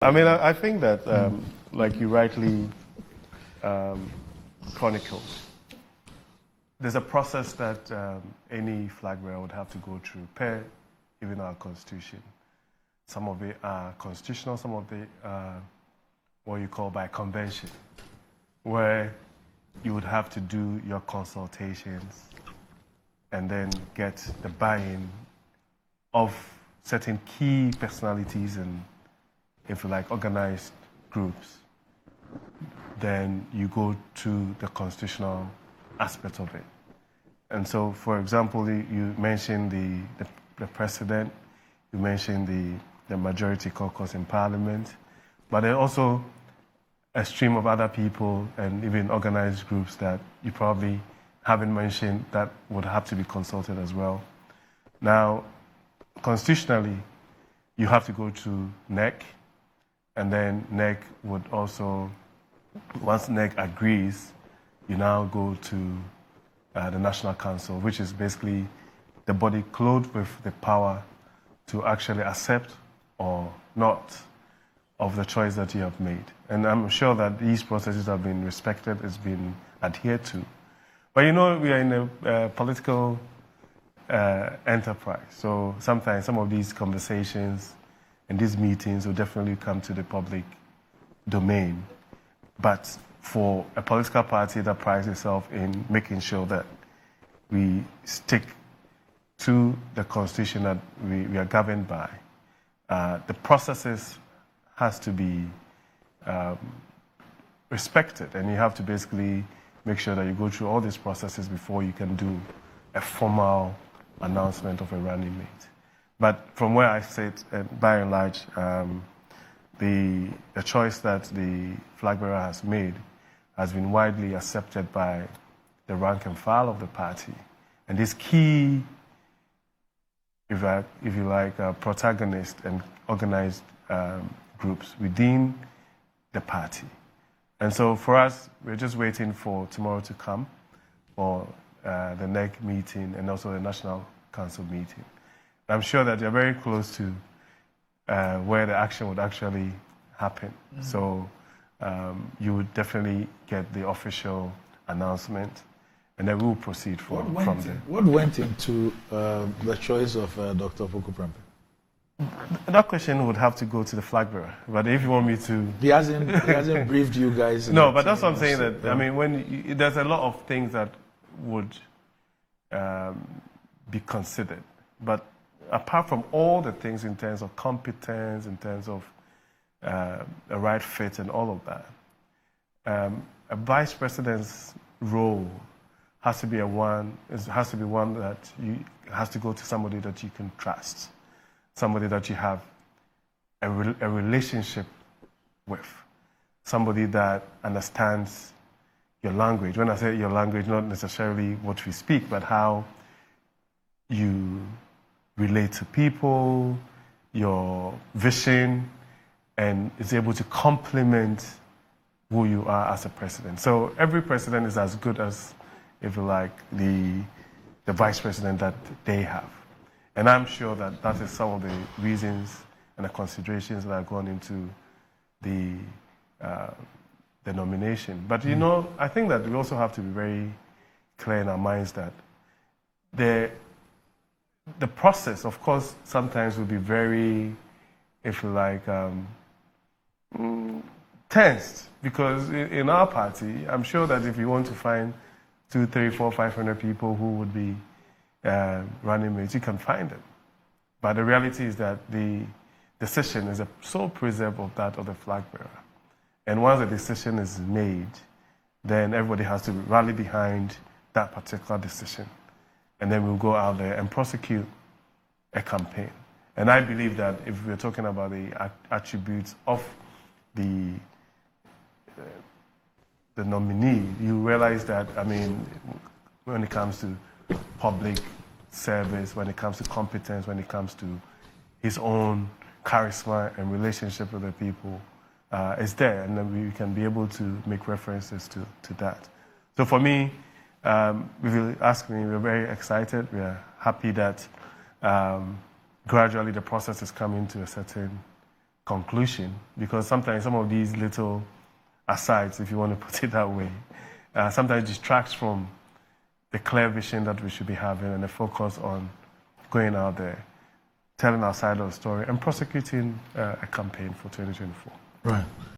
I mean, I think that, like you rightly chronicled, there's a process that any flag bearer would have to go through, per even our constitution. Some of it are constitutional, some of it are what you call by convention, where you would have to do your consultations and then get the buy-in of certain key personalities and, if you like, organized groups. Then you go to the constitutional aspect of it. And so, for example, you mentioned the president, you mentioned the majority caucus in parliament, but there are also a stream of other people and even organized groups that you probably haven't mentioned that would have to be consulted as well. Now, constitutionally, you have to go to NEC, and then NEC would also, once NEC agrees, you now go to the National Council, which is basically the body clothed with the power to actually accept or not of the choice that you have made. And I'm sure that these processes have been respected, it's been adhered to. But you know, we are in a political enterprise. So sometimes some of these conversations and these meetings will definitely come to the public domain. But for a political party that prides itself in making sure that we stick to the constitution that we are governed by, the processes has to be respected, and you have to basically make sure that you go through all these processes before you can do a formal announcement of a running mate. But from where I sit, by and large, the choice that the flag bearer has made has been widely accepted by the rank and file of the party. And these key, if you like, protagonists and organized groups within the party. And so for us, we're just waiting for tomorrow to come for the NEC meeting and also the National Council meeting. I'm sure that they're very close to where the action would actually happen. Mm-hmm. So you would definitely get the official announcement, and then we'll proceed from there. What went into the choice of Dr. Opoku-Prempeh? That question would have to go to the flag bearer. But if you want me to... He hasn't briefed you guys. No, but that's what I'm saying. That, I mean, there's a lot of things that would be considered. But apart from all the things in terms of competence, in terms of a right fit and all of that, a vice president's role has to be one that has to go to somebody that you can trust, somebody that you have a relationship with, somebody that understands your language. When I say your language, not necessarily what we speak, but how you relate to people, your vision, and is able to complement who you are as a president. So every president is as good as, if you like, the vice president that they have. And I'm sure that that is some of the reasons and the considerations that have gone into the nomination. But you know, I think that we also have to be very clear in our minds that the process, of course, sometimes will be very, if you like, tensed. Because in our party, I'm sure that if you want to find 200, 300, 400, 500 people who would be running mates, you can find them. But the reality is that the decision is a sole preserve of that of the flag bearer. And once the decision is made, then everybody has to rally behind that particular decision. And then we'll go out there and prosecute a campaign. And I believe that if we're talking about the attributes of the nominee, you realize that, I mean, when it comes to public service, when it comes to competence, when it comes to his own charisma and relationship with the people, is there, and then we can be able to make references to that. So for me, if you ask me, we're very excited. We are happy that gradually the process is coming to a certain conclusion, because sometimes some of these little asides, if you want to put it that way, sometimes distracts from the clear vision that we should be having and the focus on going out there, telling our side of the story, and prosecuting a campaign for 2024. Right.